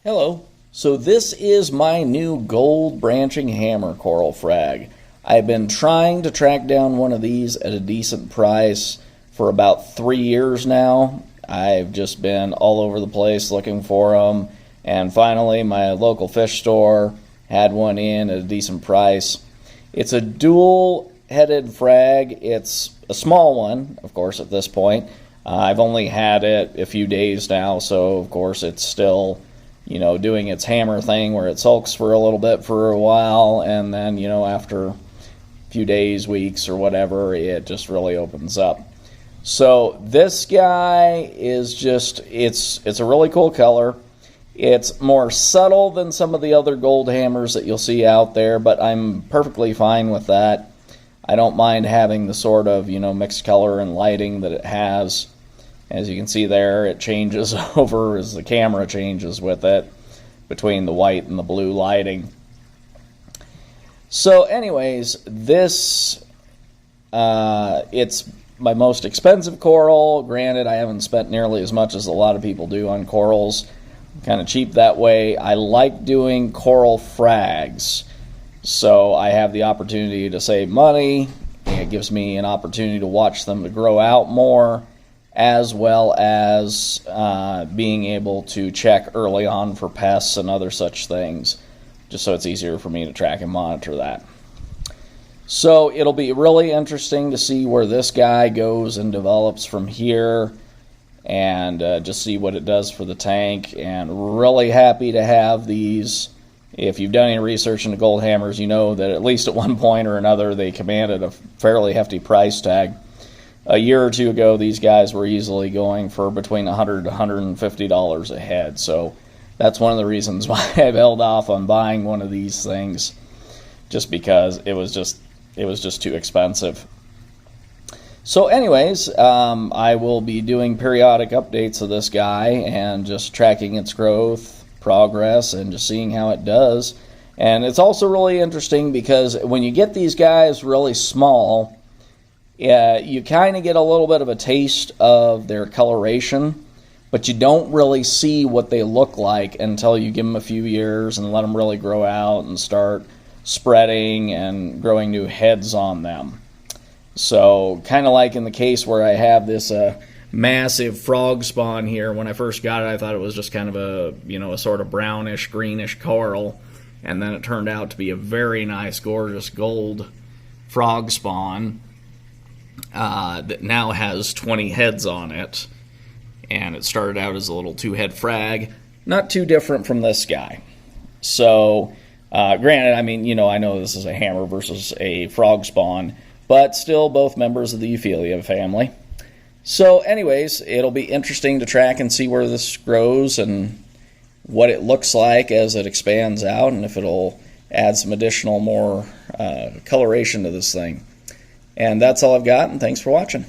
Hello. So this is my new gold branching hammer coral frag. I've been trying to track down one of these at a decent price for about 3 years now. I've just been all over the place looking for them, and finally my local fish store had one in at a decent price. It's a dual-headed frag. It's a small one, of course, at this point. I've only had it a few days now, so of course it's still, doing its hammer thing where it sulks for a little bit for a while, and then, after a few days, weeks, or whatever, it just really opens up. So this guy is just, it's a really cool color. It's more subtle than some of the other gold hammers that you'll see out there, but I'm perfectly fine with that. I don't mind having the sort of, mixed color and lighting that it has. As you can see there, it changes over as the camera changes with it, between the white and the blue lighting. So anyways, this, it's my most expensive coral. Granted, I haven't spent nearly as much as a lot of people do on corals. I'm kind of cheap that way. I like doing coral frags, so I have the opportunity to save money. It gives me an opportunity to watch them to grow out more, as well as being able to check early on for pests and other such things, just so it's easier for me to track and monitor that. So it'll be really interesting to see where this guy goes and develops from here, and just see what it does for the tank. And really happy to have these. If you've done any research into gold hammers, you know that at least at one point or another they commanded a fairly hefty price tag. A year or two ago, these guys were easily going for between $100 to $150 a head. So that's one of the reasons why I've held off on buying one of these things, just because it was just too expensive. So anyways, I will be doing periodic updates of this guy and just tracking its growth, progress, and just seeing how it does. And it's also really interesting because when you get these guys really small, you kind of get a little bit of a taste of their coloration, but you don't really see what they look like until you give them a few years and let them really grow out and start spreading and growing new heads on them. So kind of like in the case where I have this massive frog spawn here. When I first got it, I thought it was just kind of a sort of brownish, greenish coral, and then it turned out to be a very nice, gorgeous gold frog spawn that now has 20 heads on it. And it started out as a little 2-head frag, not too different from this guy. So granted, I know this is a hammer versus a frog spawn, but still both members of the Euphyllia family. So anyways, it'll be interesting to track and see where this grows and what it looks like as it expands out, and if it'll add some additional more coloration to this thing. And that's all I've got, and thanks for watching.